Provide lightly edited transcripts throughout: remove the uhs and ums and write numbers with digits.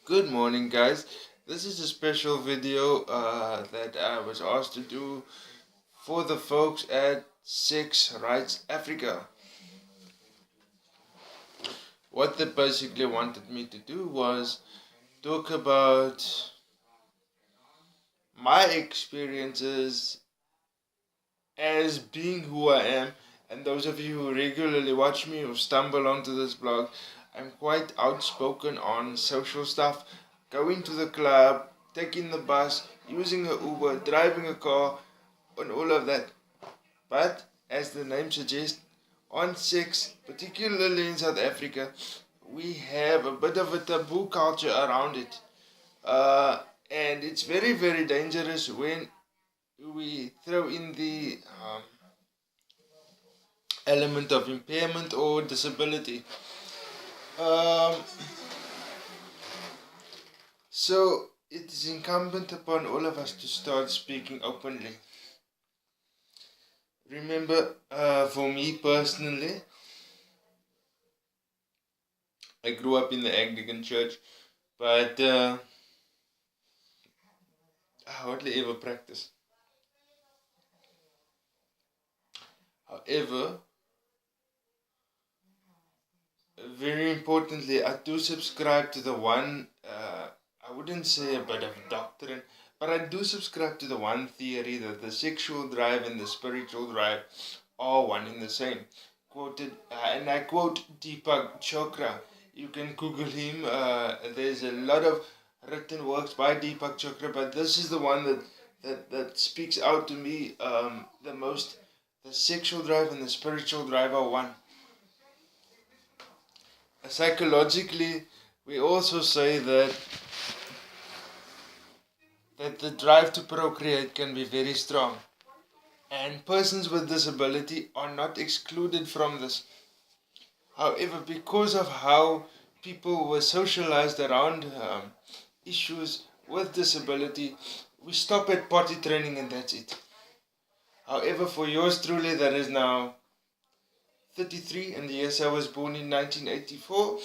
Good morning, guys. This is a special video that I was asked to do for the folks at Sex Rights Africa. What they basically wanted me to do was talk about my experiences as being who I am. And those of you who regularly watch me or stumble onto this blog, I'm quite outspoken on social stuff. Going to the club, taking the bus, using an Uber, driving a car, and all of that. But, as the name suggests, on sex, particularly in South Africa, we have a bit of a taboo culture around it. And it's very, very dangerous when we throw in the element of impairment or disability. Um, so it is incumbent upon all of us to start speaking openly. Remember, for me personally, I grew up in the Anglican church, but I hardly ever practice. However, very importantly, I do subscribe to the one, I wouldn't say a bit of doctrine, but I do subscribe to the one theory that the sexual drive and the spiritual drive are one and the same. Quoted, and I quote Deepak Chopra. You can Google him. There's a lot of written works by Deepak Chopra, but this is the one that speaks out to me the most. The sexual drive and the spiritual drive are one. Psychologically, we also say that the drive to procreate can be very strong, and persons with disability are not excluded from this. However, because of how people were socialized around issues with disability, we stop at potty training and that's it. However, for yours truly, that is now 33, and yes, I was born in 1984.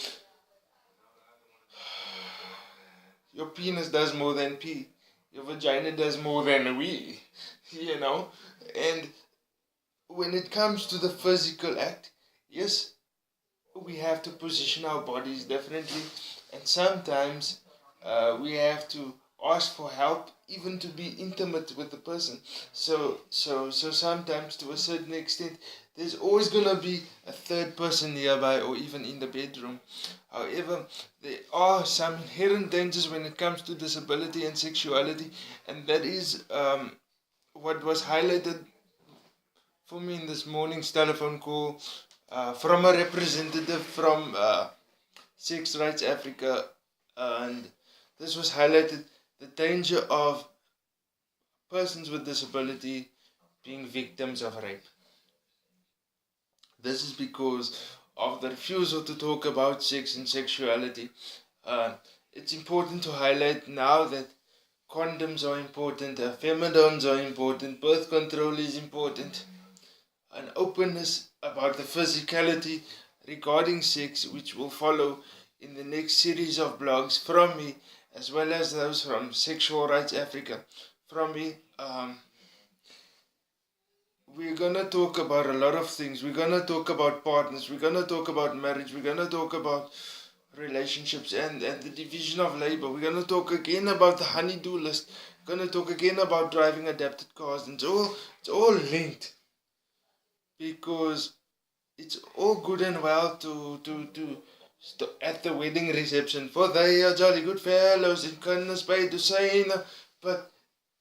Your penis does more than pee. Your vagina does more than we, And when it comes to the physical act, yes, we have to position our bodies differently, and sometimes we have to ask for help, even to be intimate with the person. So sometimes, to a certain extent, there's always gonna be a third person nearby, or even in the bedroom. However, there are some inherent dangers when it comes to disability and sexuality, and that is what was highlighted for me in this morning's telephone call from a representative from Sex Rights Africa, and this was highlighted the danger of persons with disability being victims of rape. This is because of the refusal to talk about sex and sexuality. It's important to highlight now that condoms are important, femidons are important, birth control is important, an openness about the physicality regarding sex, which will follow in the next series of blogs from me, as well as those from Sexual Rights Africa. From me, we're gonna talk about a lot of things. We're gonna talk about partners, we're gonna talk about marriage, we're gonna talk about relationships and the division of labor. We're gonna talk again about the honey-do list. We're gonna talk again about driving adapted cars, and it's all linked, because it's all good and well to at the wedding reception, for they are jolly good fellows in kindness by to say, but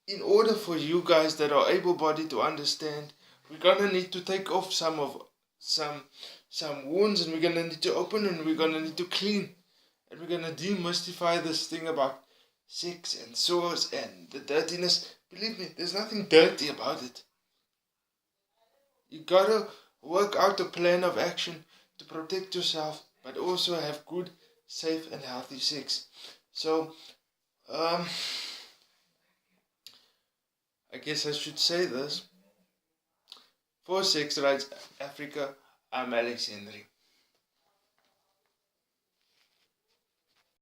in order for you guys that are able-bodied to understand, we're gonna need to take off some wounds, and we're gonna need to open, and we're gonna need to clean, and we're gonna demystify this thing about sex and sores and the dirtiness. Believe me, there's nothing dirty about it. You gotta work out a plan of action to protect yourself, but also have good, safe, and healthy sex. So, I guess I should say this. For Sex Rights Africa, I'm Alex Henry.